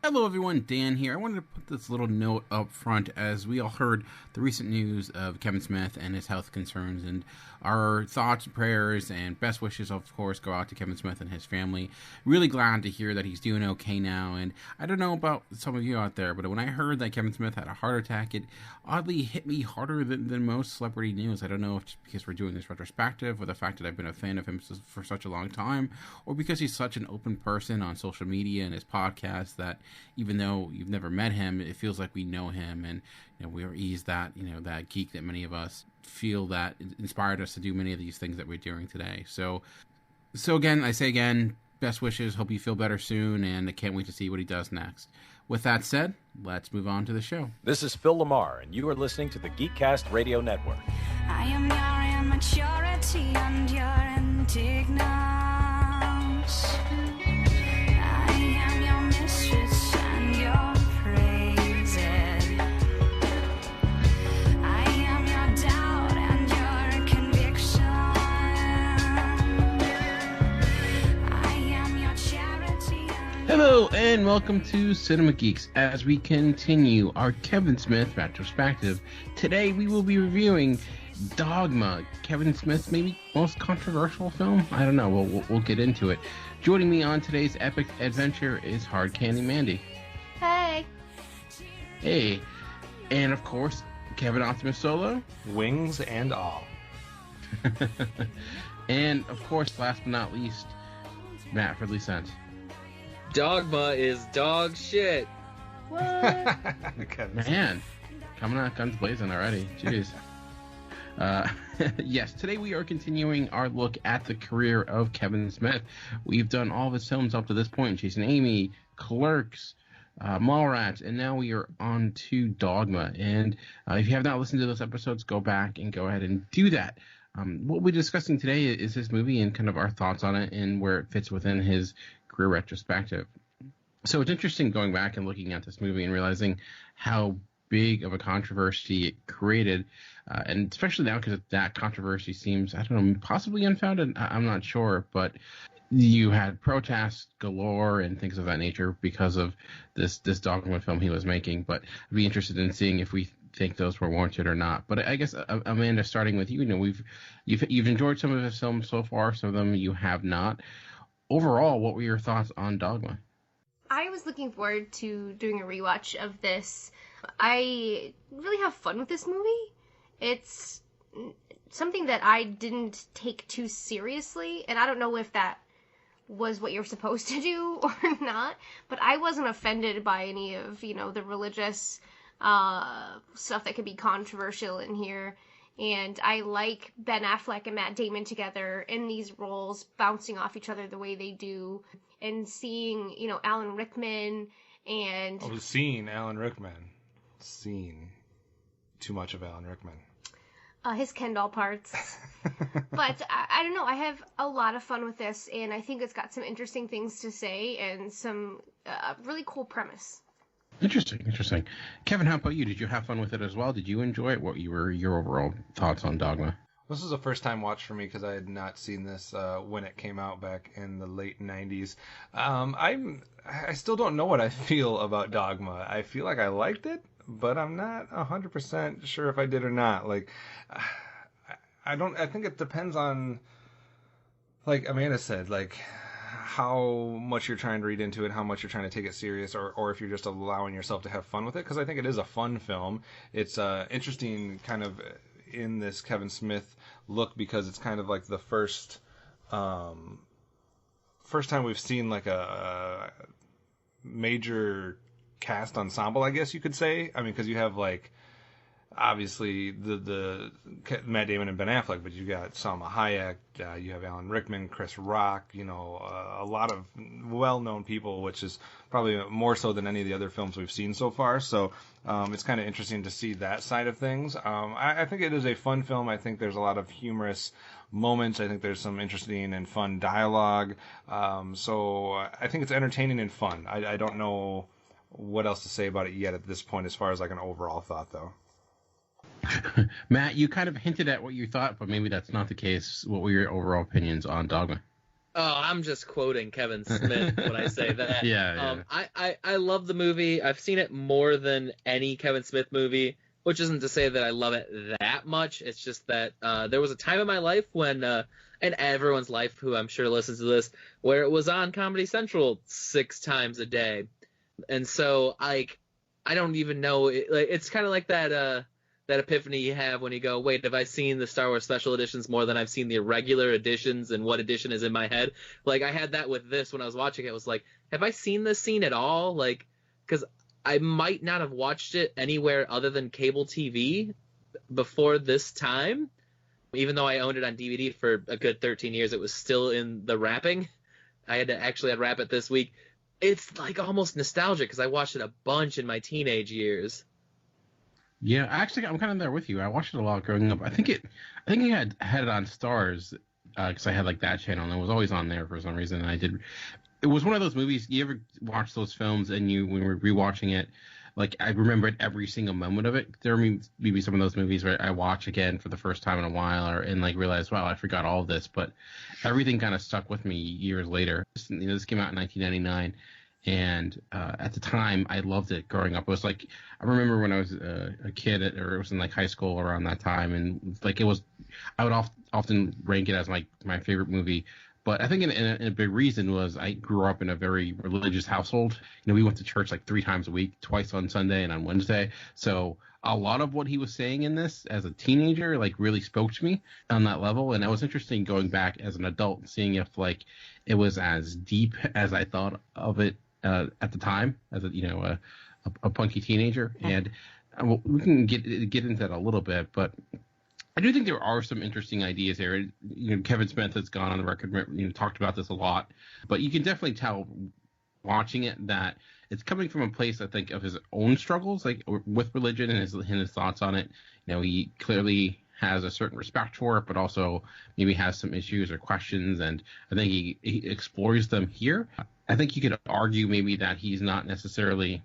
Hello everyone, Dan here. I wanted to put this little note up front as we all heard the recent news of Kevin Smith and his health concerns, and our thoughts, prayers, and best wishes, of course, go out to Kevin Smith and his family. Really glad to hear that he's doing okay now, and I don't know about some of you out there, but when I heard that Kevin Smith had a heart attack, it oddly hit me harder than most celebrity news. I don't know if it's because we're doing this retrospective, or the fact that I've been a fan of him for such a long time, or because he's such an open person on social media and his podcast that even though you've never met him, it feels like we know him, and he's that that geek that many of us feel that inspired us to do many of these things that we're doing today. So again, I say again, best wishes. Hope you feel better soon, and I can't wait to see what he does next. With that said, let's move on to the show. This is Phil Lamar, and you are listening to the Geekcast Radio Network. I am your immaturity and your indignance. Hello and welcome to Cinema Geeks as we continue our Kevin Smith retrospective. Today we will be reviewing Dogma, Kevin Smith's maybe most controversial film. I don't know, we'll get into it. Joining me on today's epic adventure is Hard Candy Mandy. Hey. Hey. And of course, Kevin Optimus Solo. Wings and all. And of course, last but not least, Matt Ridley Sent. Dogma is dog shit. What? Man, coming out guns blazing already. Jeez. Yes, today we are continuing our look at the career of Kevin Smith. We've done all of his films up to this point: Chasing Amy, Clerks, Mallrats, and now we are on to Dogma. And if you have not listened to those episodes, go back and go ahead and do that. What we're discussing today is this movie and kind of our thoughts on it and where it fits within his career retrospective. So it's interesting going back and looking at this movie and realizing how big of a controversy it created, and especially now because that controversy seems, I don't know, possibly unfounded. I'm not sure, but you had protests galore and things of that nature because of this Dogma film he was making. But I'd be interested in seeing if we think those were warranted or not. But I guess, Amanda, starting with you, you've enjoyed some of his films so far, some of them you have not. Overall, what were your thoughts on Dogma? I was looking forward to doing a rewatch of this. I really have fun with this movie. It's something that I didn't take too seriously, and I don't know if that was what you're supposed to do or not, but I wasn't offended by any of, the religious stuff that could be controversial in here. And I like Ben Affleck and Matt Damon together in these roles, bouncing off each other the way they do. And seeing, Alan Rickman and... Oh, seeing Alan Rickman. Seen too much of Alan Rickman. His Ken doll parts. But I don't know, I have a lot of fun with this, and I think it's got some interesting things to say and some really cool premise. Interesting. Kevin, how about you? Did you have fun with it as well? Did you enjoy it? What were your overall thoughts on Dogma? This was a first-time watch for me because I had not seen this when it came out back in the late 90s. I still don't know what I feel about Dogma. I feel like I liked it, but I'm not 100% sure if I did or not. Like, I think it depends on, like Amanda said, like, how much you're trying to read into it, how much you're trying to take it serious, or if you're just allowing yourself to have fun with it. Because I think it is a fun film. It's interesting kind of in this Kevin Smith look because it's kind of like the first time we've seen like a major cast ensemble, I guess you could say. I mean, because you have like obviously the Matt Damon and Ben Affleck, but you got Salma Hayek, you have Alan Rickman, Chris Rock, a lot of well-known people, which is probably more so than any of the other films we've seen so far. So it's kind of interesting to see that side of things. I think it is a fun film. I think there's a lot of humorous moments. I think there's some interesting and fun dialogue. So I think it's entertaining and fun. I don't know what else to say about it yet at this point as far as like an overall thought, though. Matt, you kind of hinted at what you thought, but maybe that's not the case. What were your overall opinions on Dogma? Oh, I'm just quoting Kevin Smith when I say that. Yeah. I love the movie. I've seen it more than any Kevin Smith movie, which isn't to say that I love it that much. It's just that there was a time in my life when, and everyone's life who I'm sure listens to this, where it was on Comedy Central 6 times a day. And so, like, I don't even know. It's kind of like that epiphany you have when you go, wait, have I seen the Star Wars special editions more than I've seen the regular editions, and what edition is in my head? Like, I had that with this when I was watching it. It was like, have I seen this scene at all? Like, because I might not have watched it anywhere other than cable TV before this time. Even though I owned it on DVD for a good 13 years, it was still in the wrapping. I had to actually unwrap it this week. It's like almost nostalgic because I watched it a bunch in my teenage years. Yeah, actually, I'm kind of there with you. I watched it a lot growing up. I think it had it on Stars because I had like that channel, and it was always on there for some reason. And it was one of those movies. You ever watch those films and when we were rewatching it, like I remembered every single moment of it. There may be some of those movies where I watch again for the first time in a while, and like realize, wow, I forgot all of this, but everything kind of stuck with me years later. This came out in 1999. And at the time, I loved it growing up. It was like, I remember when I was a kid, or it was in like high school around that time, and like I would often rank it as my favorite movie. But I think in a big reason was I grew up in a very religious household. We went to church like 3 times a week, twice on Sunday and on Wednesday. So a lot of what he was saying in this as a teenager like really spoke to me on that level. And it was interesting going back as an adult and seeing if like it was as deep as I thought of it at the time as a punky teenager. And we can get into that a little bit, but I do think there are some interesting ideas here. Kevin Smith has gone on the record, talked about this a lot, but you can definitely tell watching it that it's coming from a place, I think, of his own struggles, like with religion and his thoughts on it. He clearly has a certain respect for it, but also maybe has some issues or questions, and I think he explores them here. I think you could argue maybe that he's not necessarily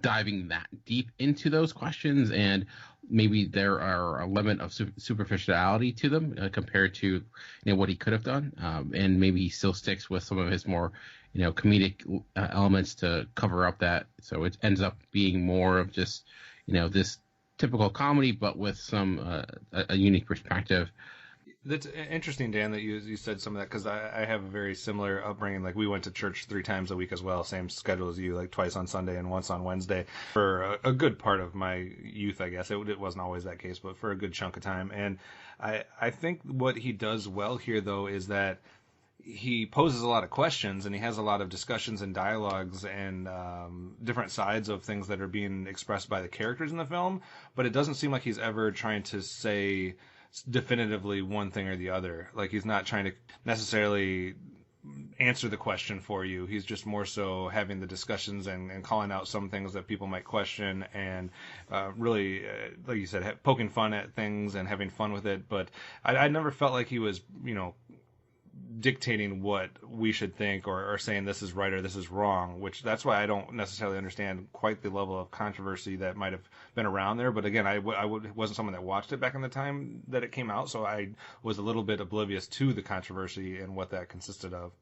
diving that deep into those questions, and maybe there are a limit of superficiality to them compared to what he could have done, and maybe he still sticks with some of his more comedic elements to cover up that, so it ends up being more of just this typical comedy, but with some a unique perspective. That's interesting, Dan, that you said some of that, because I have a very similar upbringing. Like, we went to church 3 times a week as well, same schedule as you, like twice on Sunday and once on Wednesday for a good part of my youth, I guess. It wasn't always that case, but for a good chunk of time. And I think what he does well here, though, is that he poses a lot of questions, and he has a lot of discussions and dialogues and different sides of things that are being expressed by the characters in the film, but it doesn't seem like he's ever trying to say definitively one thing or the other. Like, he's not trying to necessarily answer the question for you. He's just more so having the discussions and calling out some things that people might question, and really, like you said, poking fun at things and having fun with it. But I never felt like he was, dictating what we should think or saying this is right or this is wrong, which that's why I don't necessarily understand quite the level of controversy that might have been around there. But again, I wasn't someone that watched it back in the time that it came out, so I was a little bit oblivious to the controversy and what that consisted of.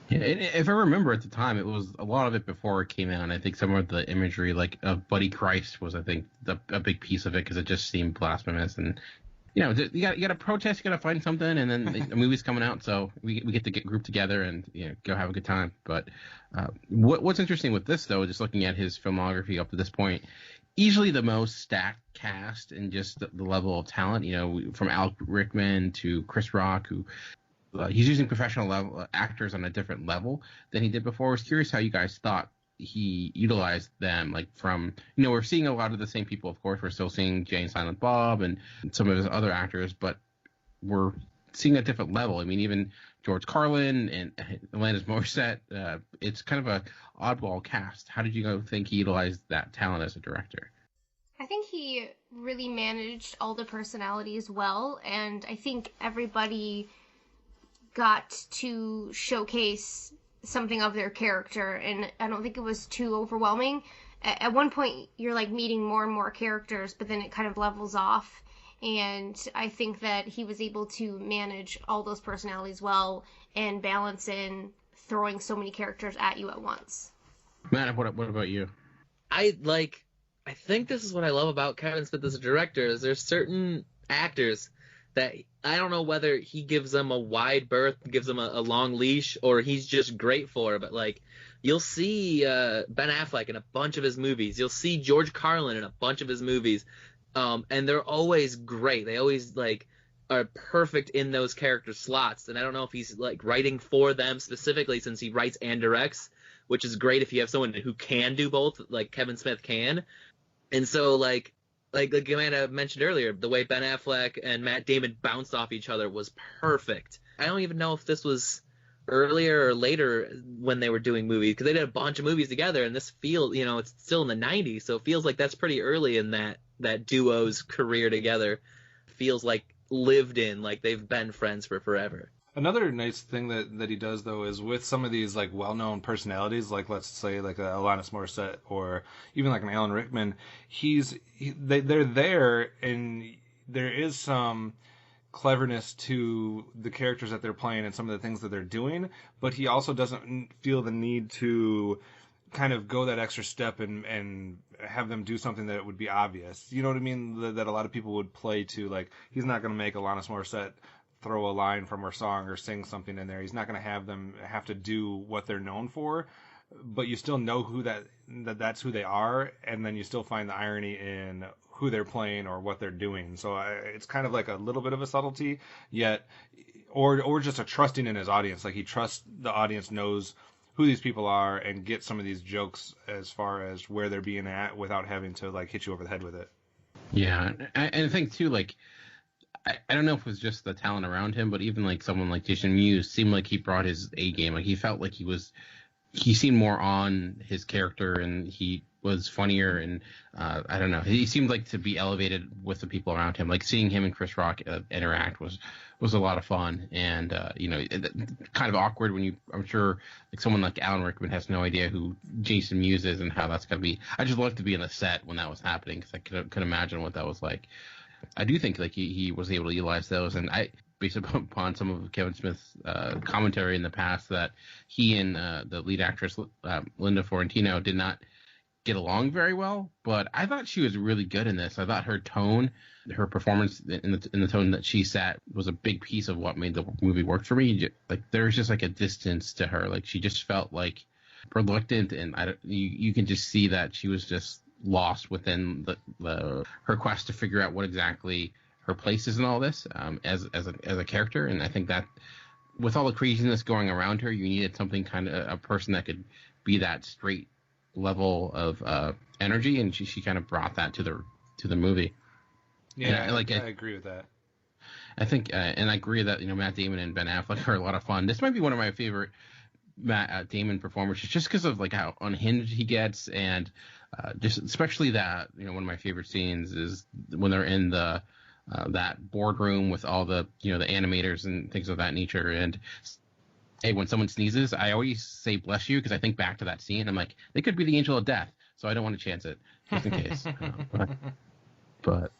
Yeah, if I remember at the time, it was a lot of it before it came out, and I think some of the imagery, like Buddy Christ, was, I think, a big piece of it, because it just seemed blasphemous. And you got to protest, you got to find something, and then the movie's coming out, so we get to get grouped together and go have a good time. But what's interesting with this, though, just looking at his filmography up to this point, easily the most stacked cast and just the level of talent. From Alec Rickman to Chris Rock, who he's using professional level actors on a different level than he did before. I was curious how you guys thought he utilized them, like from we're seeing a lot of the same people, of course. We're still seeing Jay and Silent Bob and some of his other actors, but we're seeing a different level. I mean, even George Carlin and Alanis Morissette, it's kind of a oddball cast. How did you think he utilized that talent as a director? I think he really managed all the personalities well, and I think everybody got to showcase something of their character, and I don't think it was too overwhelming. At one point, you're like meeting more and more characters, but then it kind of levels off, And I think that he was able to manage all those personalities well and balance in throwing so many characters at you at once. Matt, what about you? I think this is what I love about Kevin Smith as a director, is there's certain actors that I don't know whether he gives them a wide berth, gives them a long leash, or he's just great for, but like you'll see Ben Affleck in a bunch of his movies. You'll see George Carlin in a bunch of his movies. And they're always great. They always like are perfect in those character slots. And I don't know if he's like writing for them specifically, since he writes and directs, which is great if you have someone who can do both, like Kevin Smith can. And so like Amanda mentioned earlier, the way Ben Affleck and Matt Damon bounced off each other was perfect. I don't even know if this was earlier or later when they were doing movies, because they did a bunch of movies together, and this feels, it's still in the 90s, so it feels like that's pretty early in that duo's career together. Feels like lived in, like they've been friends for forever. Another nice thing that he does, though, is with some of these like well-known personalities, like let's say like a Alanis Morissette or even like an Alan Rickman, they're there, and there is some cleverness to the characters that they're playing and some of the things that they're doing, but he also doesn't feel the need to kind of go that extra step and have them do something that would be obvious. You know what I mean? That a lot of people would play to, like, he's not going to make Alanis Morissette throw a line from her song or sing something in there. He's not going to have them have to do what they're known for, but you still know that's who they are, and then you still find the irony in who they're playing or what they're doing. So it's kind of like a little bit of a subtlety, yet, or just a trusting in his audience. Like, he trusts the audience knows who these people are and get some of these jokes as far as where they're being at without having to like hit you over the head with it. Yeah, and I think too, like, I don't know if it was just the talent around him, but even like someone like Jason Mewes seemed like he brought his A game. Like, he felt like he seemed more on his character, and he was funnier, and I don't know, he seemed like to be elevated with the people around him. Like, seeing him and Chris Rock interact was a lot of fun, and kind of awkward when I'm sure like someone like Alan Rickman has no idea who Jason Mewes is and how that's gonna be. I just loved to be in the set when that was happening, because I could imagine what that was like. I do think like he was able to utilize those, and based upon some of Kevin Smith's commentary in the past, that he and the lead actress Linda Fiorentino did not get along very well, but I thought she was really good in this. I thought her tone, her performance in the tone that she sat was a big piece of what made the movie work for me. Like, there was just like a distance to her. Like, she just felt like reluctant, and you can just see that she was just lost within her quest to figure out what exactly her place is in all this as a character. And I think that with all the craziness going around her, you needed something kind of a person that could be that straight level of energy, and she kind of brought that to the movie. Yeah, I agree with that. I think, and I agree that Matt Damon and Ben Affleck are a lot of fun. This might be one of my favorite Matt Damon performances, just because of like how unhinged he gets, and just especially that one of my favorite scenes is when they're in the that boardroom with all the the animators and things of that nature. And hey, when someone sneezes, I always say bless you, because I think back to that scene. I'm like, they could be the angel of death, so I don't want to chance it just in case. But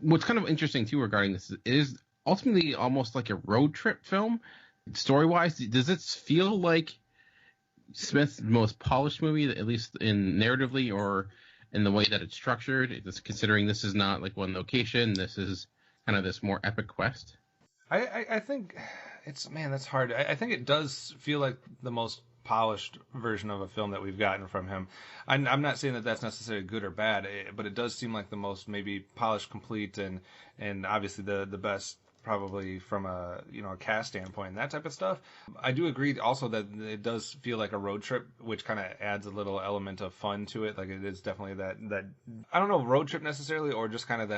what's kind of interesting too regarding this is ultimately almost like a road trip film. Story-wise, does it feel like Smith's most polished movie, at least in narratively or in the way that it's structured, considering this is not like one location, this is kind of this more epic quest? I think that's hard. I think it does feel like the most polished version of a film that we've gotten from him. I'm not saying that that's necessarily good or bad, but it does seem like the most maybe polished, complete, and obviously the best, probably from a a cast standpoint and that type of stuff. I do agree also that it does feel like a road trip, which kind of adds a little element of fun to it. Like, it is definitely that I don't know, road trip necessarily, or just kind of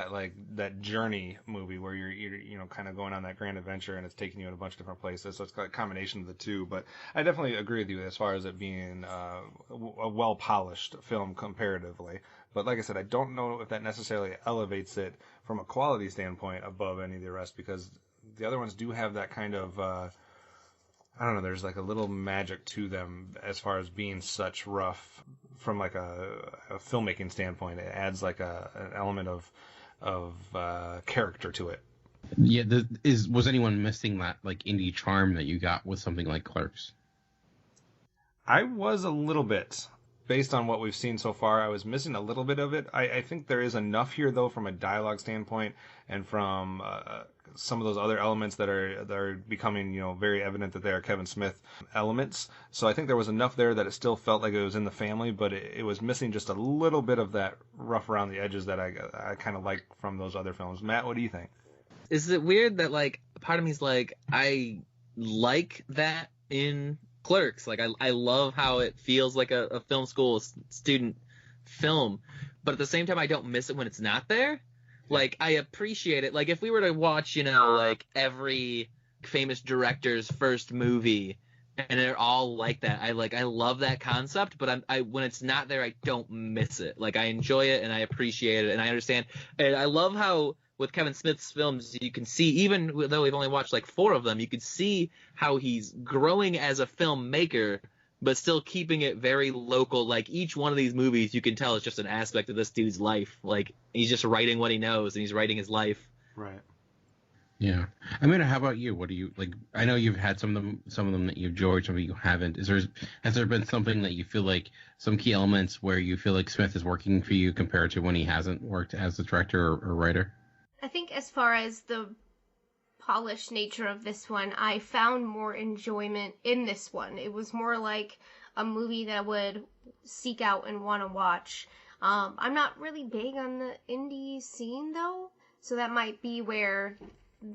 that journey movie where you're kind of going on that grand adventure, and it's taking you in a bunch of different places. So it's a combination of the two. But I definitely agree with you as far as it being a well polished film comparatively. But like I said, I don't know if that necessarily elevates it from a quality standpoint above any of the rest, because the other ones do have that kind of, I don't know, there's like a little magic to them as far as being such rough from like a filmmaking standpoint. It adds like an element of character to it. Yeah, was anyone missing that like indie charm that you got with something like Clerks? I was a little bit. Based on what we've seen so far, I was missing a little bit of it. I think there is enough here, though, from a dialogue standpoint and from some of those other elements that are becoming, very evident that they are Kevin Smith elements. So I think there was enough there that it still felt like it was in the family, but it was missing just a little bit of that rough around the edges that I kind of like from those other films. Matt, what do you think? Is it weird that, like, part of me is like, I like that in Clerks? Like, I love how it feels like a film school student film, but at the same time, I don't miss it when it's not there. Like, I appreciate it. Like, if we were to watch, like, every famous director's first movie, and they're all like that, I love that concept, but when it's not there, I don't miss it. Like, I enjoy it, and I appreciate it, and I understand. And I love how with Kevin Smith's films, you can see, even though we've only watched like 4 of them, you can see how he's growing as a filmmaker, but still keeping it very local. Like, each one of these movies, you can tell is just an aspect of this dude's life. Like, he's just writing what he knows, and he's writing his life. Right. Yeah. I mean, how about you? What do you like? I know you've had some of them that you've enjoyed, some of you haven't. Has there been something that you feel like, some key elements where you feel like Smith is working for you compared to when he hasn't worked as a director or writer? I think as far as the polished nature of this one, I found more enjoyment in this one. It was more like a movie that I would seek out and want to watch. I'm not really big on the indie scene, though, so that might be where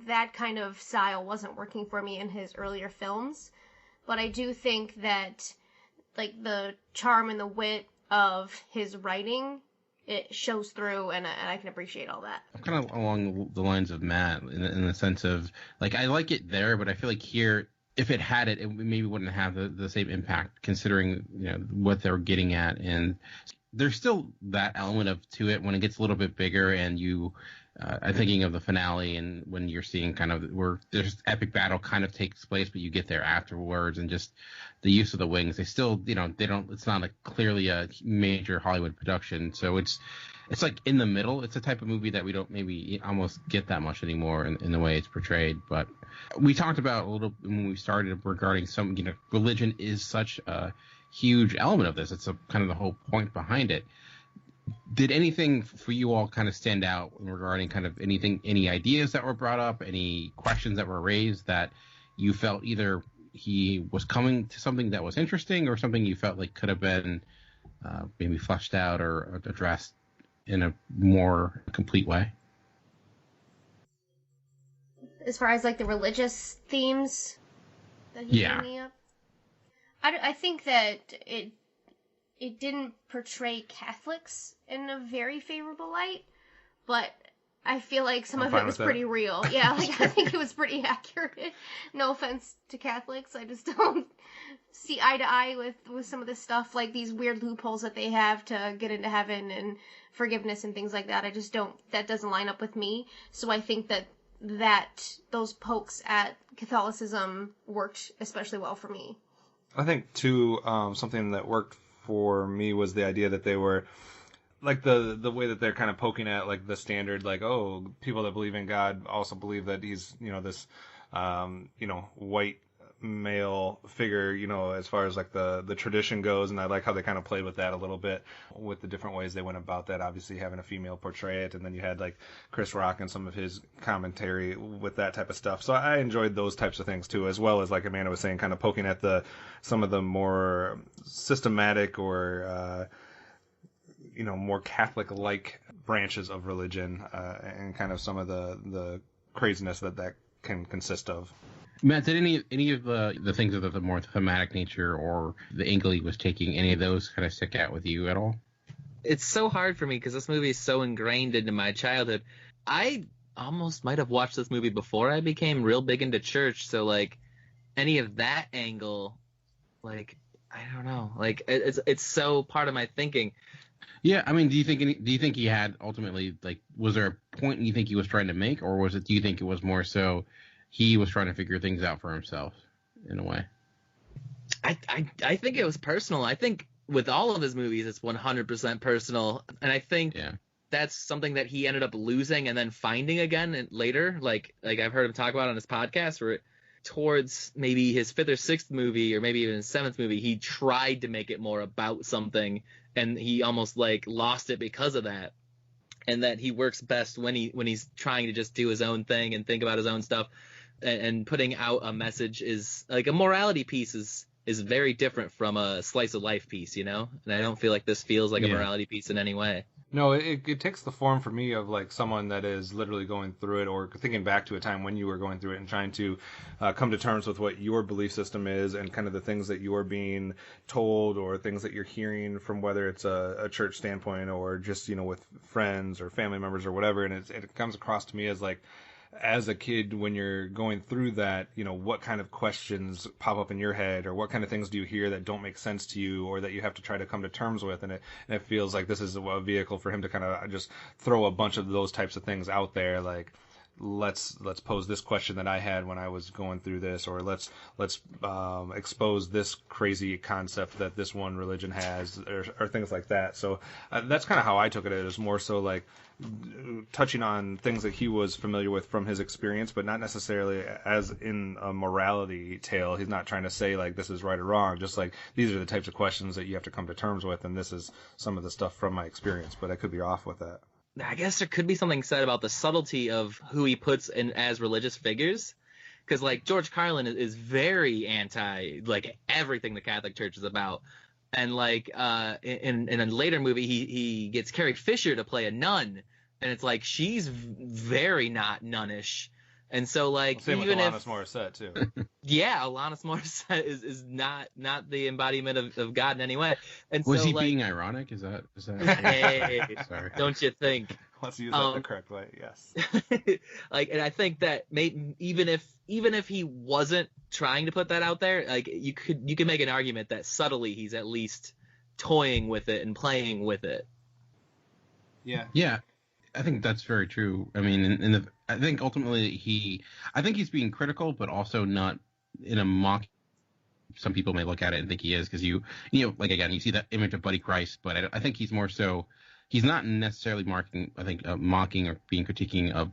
that kind of style wasn't working for me in his earlier films. But I do think that, like, the charm and the wit of his writing, it shows through, and I can appreciate all that. I'm kind of along the lines of Matt in the sense of, like, I like it there, but I feel like here, if it had it maybe wouldn't have the same impact, considering what they're getting at, and there's still that element to it when it gets a little bit bigger, and I'm thinking of the finale, and when you're seeing kind of where there's epic battle kind of takes place, but you get there afterwards, and just the use of the wings. They still, they don't. It's not clearly a major Hollywood production, so it's like in the middle. It's a type of movie that we don't maybe almost get that much anymore in the way it's portrayed. But we talked about a little when we started regarding some, religion is such a huge element of this. It's kind of the whole point behind it. Did anything for you all kind of stand out regarding kind of any ideas that were brought up, any questions that were raised that you felt either he was coming to something that was interesting or something you felt like could have been maybe fleshed out or addressed in a more complete way? As far as, like, the religious themes that he's bringing up, I think that it didn't portray Catholics in a very favorable light, but I feel like some of it was pretty real. Yeah, like, I think it was pretty accurate. No offense to Catholics, I just don't see eye to eye with some of this stuff, like these weird loopholes that they have to get into heaven and forgiveness and things like that. I just don't, that doesn't line up with me. So I think that those pokes at Catholicism worked especially well for me. I think, too, something that worked for me was the idea that they were, like, the way that they're kind of poking at, like, the standard, like, oh, people that believe in God also believe that he's, this, white male figure, as far as, like, the tradition goes. And I like how they kind of played with that a little bit with the different ways they went about that. Obviously having a female portray it, and then you had, like, Chris Rock and some of his commentary with that type of stuff. So I enjoyed those types of things too, as well as, like Amanda was saying, kind of poking at some of the more systematic or more Catholic-like branches of religion, and kind of some of the craziness that can consist of. Matt, did any of the things of the more thematic nature or the angle he was taking, any of those kind of stick out with you at all? It's so hard for me because this movie is so ingrained into my childhood. I almost might have watched this movie before I became real big into church, so, like, any of that angle, like, I don't know, like, it's so part of my thinking. Yeah, I mean, do you think he had ultimately, like, was there a point you think he was trying to make, or do you think it was more so he was trying to figure things out for himself in a way? I think it was personal. I think with all of his movies, it's 100% personal, and I think that's something that he ended up losing and then finding again and later. Like I've heard him talk about on his podcast, where towards maybe his 5th or 6th movie, or maybe even his 7th movie, he tried to make it more about something, and he almost like lost it because of that. And that he works best when he's trying to just do his own thing and think about his own stuff, and putting out a message is like a morality piece is very different from a slice of life piece, And I don't feel like this feels like a morality piece in any way. No, it takes the form for me of like someone that is literally going through it, or thinking back to a time when you were going through it and trying to come to terms with what your belief system is, and kind of the things that you're being told, or things that you're hearing from, whether it's a church standpoint or just, with friends or family members or whatever. And it comes across to me as like, as a kid, when you're going through that, what kind of questions pop up in your head, or what kind of things do you hear that don't make sense to you, or that you have to try to come to terms with. And it feels like this is a vehicle for him to kind of just throw a bunch of those types of things out there, like, let's pose this question that I had when I was going through this, or let's expose this crazy concept that this one religion has, or things like that. So that's kind of how I took it. It was more so like touching on things that he was familiar with from his experience, but not necessarily as in a morality tale. He's not trying to say like this is right or wrong, just like these are the types of questions that you have to come to terms with, and this is some of the stuff from my experience. But I could be off with that. I guess there could be something said about the subtlety of who he puts in as religious figures, because like George Carlin is very anti like everything the Catholic Church is about, and like in a later movie he gets Carrie Fisher to play a nun, and it's like she's very not nunnish. And so, like, same even with Alanis Morissette too. Yeah, Alanis Morissette is not the embodiment of God in any way. And was so, he like, being ironic? Is that? Hey, Sorry. don't you think? Let's use that the correct way. Yes. Like, and I think that even if he wasn't trying to put that out there, like you could make an argument that subtly he's at least toying with it and playing with it. Yeah. Yeah. I think that's very true. I mean, I think ultimately he's being critical, but also not in a mock. Some people may look at it and think he is, because you like, again, you see that image of Buddy Christ, but I think he's more so, he's not necessarily mocking or being critiquing of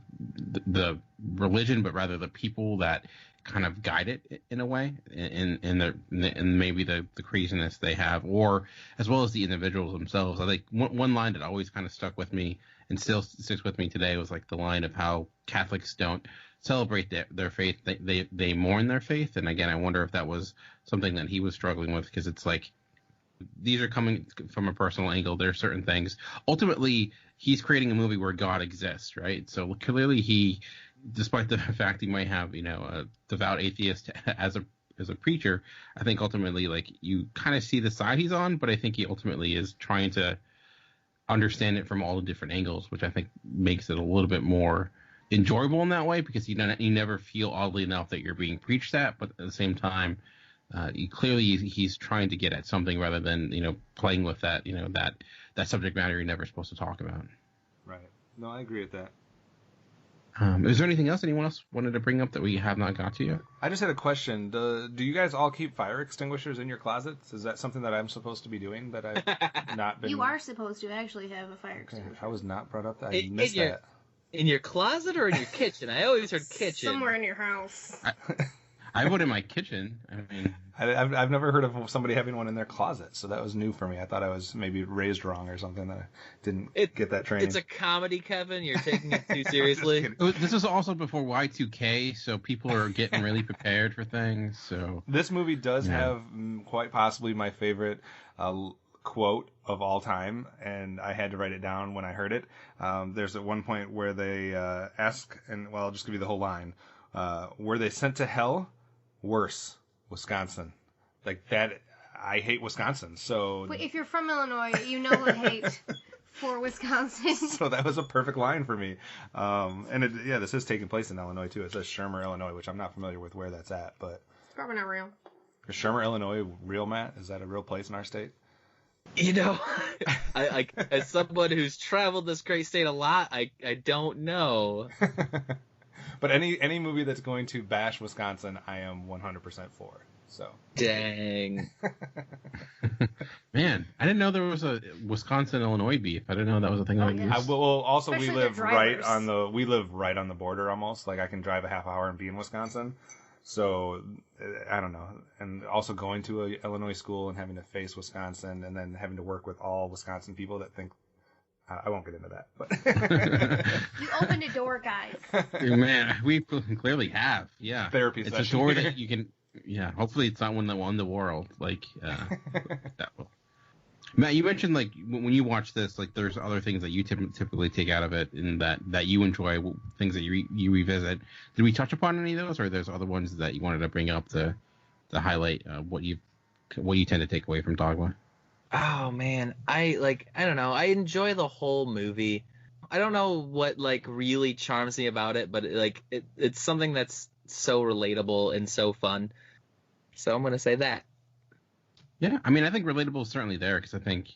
the religion, but rather the people that kind of guide it in a way, and maybe the craziness they have, or as well as the individuals themselves. I think one line that always kind of stuck with me and still sticks with me today was like the line of how Catholics don't celebrate their faith, they mourn their faith. And again, I wonder if that was something that he was struggling with, because it's like, these are coming from a personal angle. There are certain things. Ultimately, he's creating a movie where God exists, right? So clearly he, despite the fact he might have, a devout atheist as a preacher, I think ultimately, like, you kind of see the side he's on, but I think he ultimately is trying to understand it from all the different angles, which I think makes it a little bit more enjoyable in that way, because you never feel, oddly enough, that you're being preached at, but at the same time, he's trying to get at something rather than playing with that that subject matter you're never supposed to talk about. Right. No, I agree with that. Is there anything else anyone else wanted to bring up that we have not got to yet? I just had a question. Do you guys all keep fire extinguishers in your closets? Is that something that I'm supposed to be doing that I've not been? You are supposed to actually have a fire extinguisher. I was not brought up. I missed that. In your closet or in your kitchen? I always heard kitchen. Somewhere in your house. I would in my kitchen. I mean, I've never heard of somebody having one in their closet, so that was new for me. I thought I was maybe raised wrong or something, that I didn't get that training. It's a comedy, Kevin. You're taking it too seriously. This was also before Y2K, so people are getting really prepared for things. So this movie does have quite possibly my favorite quote of all time, and I had to write it down when I heard it. There's at one point where they ask, and well, I'll just give you the whole line. Were they sent to hell? Worse, Wisconsin. Like that, I hate Wisconsin. So But if you're from Illinois, you know the hate for Wisconsin. So that was a perfect line for me. And this is taking place in Illinois too. It says Shermer, Illinois, which I'm not familiar with where that's at, but It's probably not real. is Shermer, Illinois real, Matt? Is that a real place in our state? I as someone who's traveled this great state a lot, I don't know. But any movie that's going to bash Wisconsin, I am 100% for. So. Dang. Man, I didn't know there was a Wisconsin-Illinois beef. I didn't know that was a thing that exists. Also, Especially we live the right drivers. we live right on the border almost. Like I can drive a half hour and be in Wisconsin. So I don't know. And also going to a Illinois school and having to face Wisconsin and then having to work with all Wisconsin people that think I won't get into that. But You opened a door, guys. Man, we clearly have. Yeah. Therapy it's session a door here. that you can. Yeah. Hopefully, it's not one that won the world. Like that. Matt, you mentioned like when you watch this, like there's other things that you typically take out of it, and that you enjoy, things that you revisit. Did we touch upon any of those, or there's other ones that you wanted to bring up to highlight what you tend to take away from Dogma? Oh man, I don't know. I enjoy the whole movie. I don't know what like really charms me about it, but it's something that's so relatable and so fun. So I'm gonna say that. Yeah, I mean, I think relatable is certainly there because I think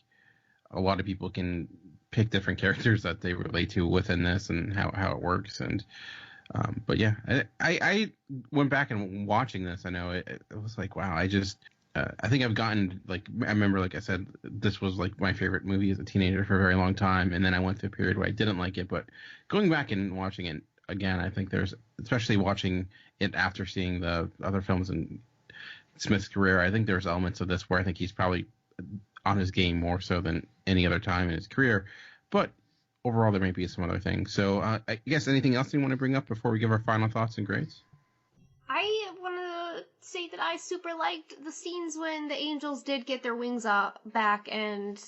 a lot of people can pick different characters that they relate to within this and how it works. And but yeah, I went back and watching this. I know it was like, wow, I think I've gotten like, I remember, like I said, this was like my favorite movie as a teenager for a very long time, and then I went through a period where I didn't like it. But going back and watching it again, I think there's, especially watching it after seeing the other films in Smith's career, I think there's elements of this where I think he's probably on his game more so than any other time in his career. But overall, there may be some other things. So I guess anything else you want to bring up before we give our final thoughts and grades? I want to say that I super liked the scenes when the angels did get their wings back, and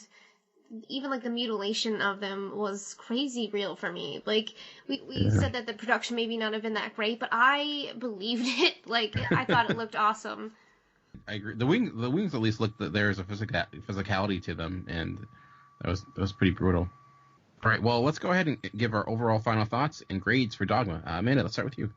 even like the mutilation of them was crazy real for me. Like we said that the production maybe not have been that great, but I believed it. Like I thought it looked awesome. I agree. The wings at least looked that there's a physicality to them, and that was pretty brutal. All right, well, let's go ahead and give our overall final thoughts and grades for Dogma. Amanda, let's start with you.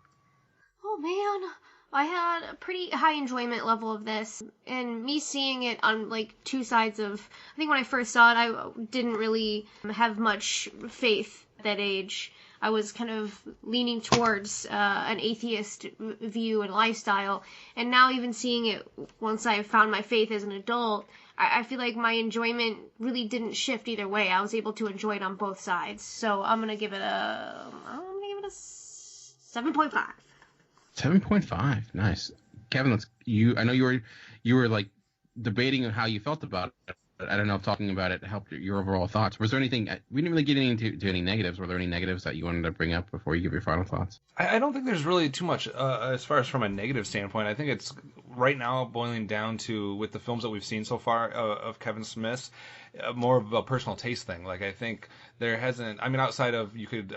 Oh man, I had a pretty high enjoyment level of this, and me seeing it on like two sides of, I think when I first saw it, I didn't really have much faith at that age. I was kind of leaning towards an atheist view and lifestyle, and now even seeing it once I found my faith as an adult, I feel like my enjoyment really didn't shift either way. I was able to enjoy it on both sides. So I'm gonna give it a 7.5. 7.5, nice. Kevin, I know you were like debating on how you felt about it. But I don't know if talking about it helped your overall thoughts. Was there anything, we didn't really get into any negatives. Were there any negatives that you wanted to bring up before you give your final thoughts? I don't think there's really too much as far as from a negative standpoint. I think it's right now boiling down to, with the films that we've seen so far of Kevin Smith's, more of a personal taste thing. Like I think there hasn't, I mean, outside of, you could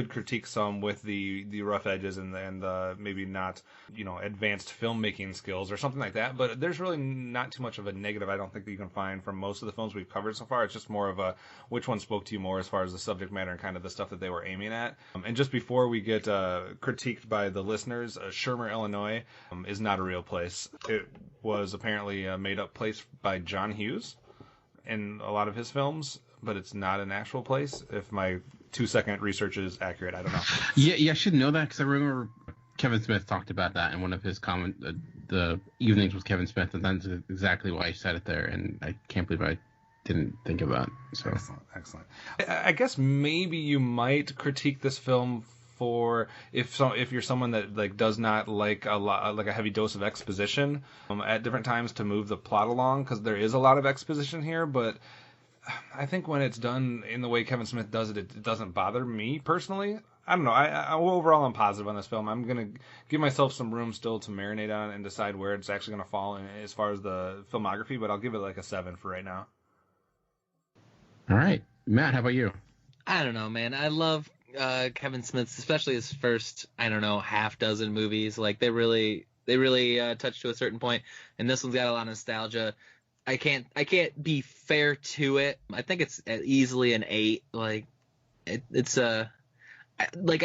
critique some with the rough edges and the maybe not, advanced filmmaking skills or something like that. But there's really not too much of a negative, I don't think, that you can find from most of the films we've covered so far. It's just more of a, which one spoke to you more as far as the subject matter and kind of the stuff that they were aiming at. And just before we get critiqued by the listeners, Shermer, Illinois is not a real place. It was apparently a made-up place by John Hughes in a lot of his films, but it's not an actual place. If my 2-second research is accurate, I don't know. Yeah, I should know that because I remember Kevin Smith talked about that in one of his the evenings with Kevin Smith, and that's exactly why I said it there, and I can't believe I didn't think of that. So Excellent. I guess maybe you might critique this film for if you're someone that like does not like a heavy dose of exposition at different times to move the plot along, because there is a lot of exposition here, but I think when it's done in the way Kevin Smith does it, it doesn't bother me personally. I don't know. Overall, I'm positive on this film. I'm going to give myself some room still to marinate on it and decide where it's actually going to fall in, as far as the filmography, but I'll give it like a 7 for right now. All right. Matt, how about you? I don't know, man. I love Kevin Smith's, especially his first, half dozen movies. Like they really touched to a certain point, and this one's got a lot of nostalgia. I can't be fair to it. I think it's easily an 8. Like it's I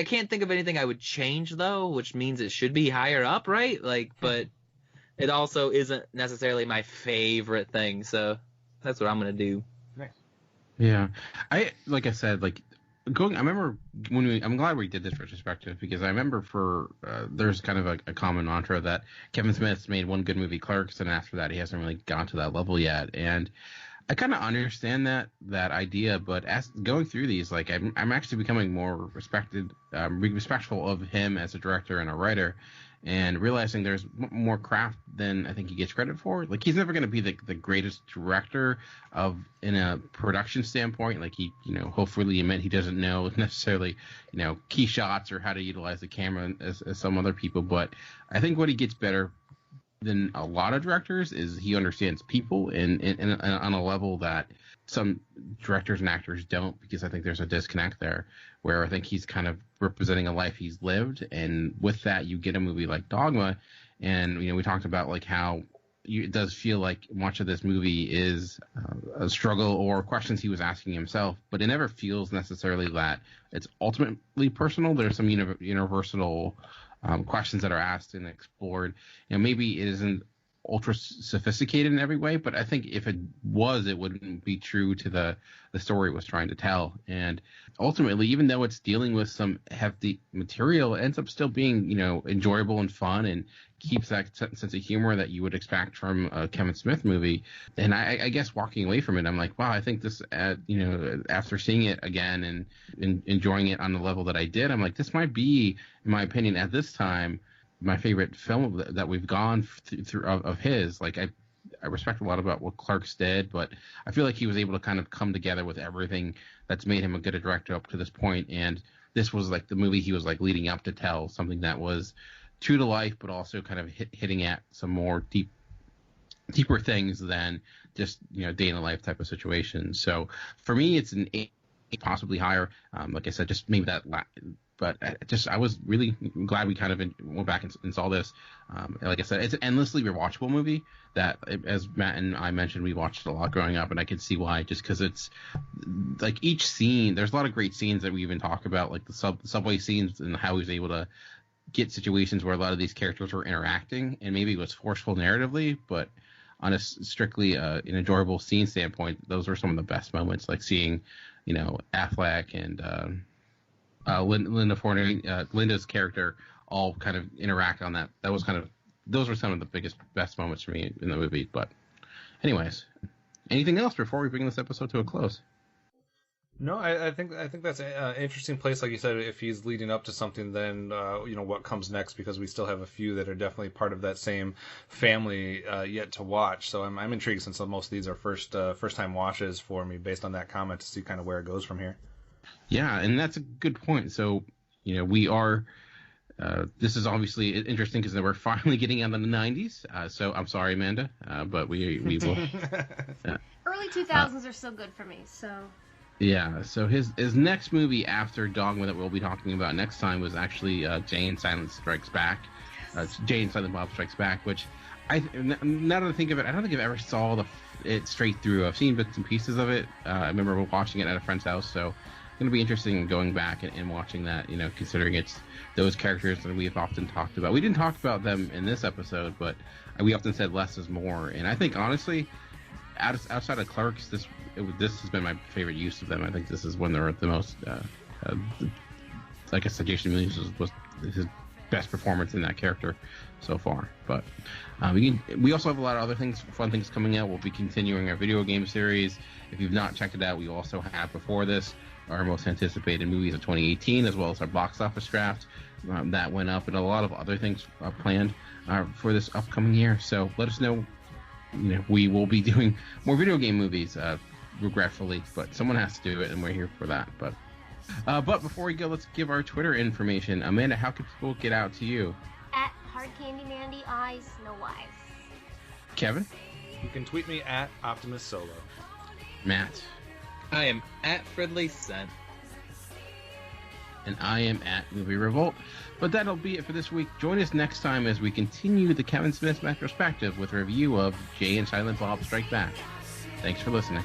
can't think of anything I would change though, which means it should be higher up, right? Like, but it also isn't necessarily my favorite thing. So that's what I'm gonna do. yeah, like I said, like I remember I'm glad we did this retrospective because I remember there's kind of a common mantra that Kevin Smith's made one good movie, Clerks, and after that he hasn't really gone to that level yet. And I kind of understand that idea, but as going through these, like I'm actually becoming more respectful of him as a director and a writer, and realizing there's more craft than I think he gets credit for. Like he's never going to be the greatest director in a production standpoint. Like he, hopefully admit he doesn't know necessarily, key shots or how to utilize the camera as some other people. But I think what he gets better than a lot of directors is he understands people and on a level that some directors and actors don't, because I think there's a disconnect there where I think he's kind of representing a life he's lived. And with that, you get a movie like Dogma. And, we talked about like how it does feel like much of this movie is a struggle or questions he was asking himself, but it never feels necessarily that it's ultimately personal. There's some universal questions that are asked and explored. Maybe it isn't ultra sophisticated in every way, but I think if it was, it wouldn't be true to the story it was trying to tell. And ultimately, even though it's dealing with some hefty material, it ends up still being, enjoyable and fun, and keeps that sense of humor that you would expect from a Kevin Smith movie. And I guess walking away from it, I'm like, wow, I think this, after seeing it again and enjoying it on the level that I did, I'm like, this might be, in my opinion, at this time, my favorite film that we've gone through of his. Like I respect a lot about what Clerks did, but I feel like he was able to kind of come together with everything that's made him a good director up to this point. And this was like the movie he was like leading up to tell something that was true to life, but also kind of hitting at some more deeper things than just day in the life type of situation. So for me, it's an 8, possibly higher. Like I said, just maybe that. But I was really glad we kind of went back and saw this. Like I said, it's an endlessly rewatchable movie that, as Matt and I mentioned, we watched a lot growing up, and I could see why, just because it's like each scene, there's a lot of great scenes that we even talk about, like the subway scenes and how he was able to get situations where a lot of these characters were interacting, and maybe it was forceful narratively, but on a strictly an enjoyable scene standpoint, those were some of the best moments, like seeing, Affleck and Linda's character all kind of interact on that. Those were some of the best moments for me in the movie. But anyways, anything else before we bring this episode to a close? No, I think that's an interesting place. Like you said, if he's leading up to something, then what comes next, because we still have a few that are definitely part of that same family yet to watch. So I'm intrigued, since most of these are first time watches for me, based on that comment, to see kind of where it goes from here. Yeah, and that's a good point. So, we are. This is obviously interesting because we're finally getting out of the 90s. So I'm sorry, Amanda, but we will. Early 2000s are still good for me. So. Yeah. So his next movie after Dogma that we'll be talking about next time was actually Jay and Silent Strikes Back. Jay and Silent Bob Strikes Back, which now that I think of it, I don't think I've ever saw it straight through. I've seen bits and pieces of it. I remember watching it at a friend's house, so. Going to be interesting going back and watching that, considering it's those characters that we've often talked about. We didn't talk about them in this episode, but we often said less is more. And I think, honestly, outside of Clerks, this has been my favorite use of them. I think this is when they're the most, like I said, Jason Williams was his best performance in that character so far. But we also have a lot of other fun things coming out. We'll be continuing our video game series. If you've not checked it out, we also have before this our most anticipated movies of 2018, as well as our box office draft that went up, and a lot of other things planned for this upcoming year. So let us know. We will be doing more video game movies, regretfully, but someone has to do it, and we're here for that. But before we go, let's give our Twitter information. Amanda, how can people get out to you? At Hard Candy Mandy Eyes, no Y's. Kevin? You can tweet me at Optimus Solo. Matt? I am at Fridley Scent. And I am at Movie Revolt. But that'll be it for this week. Join us next time as we continue the Kevin Smith retrospective with a review of Jay and Silent Bob Strike Back. Thanks for listening.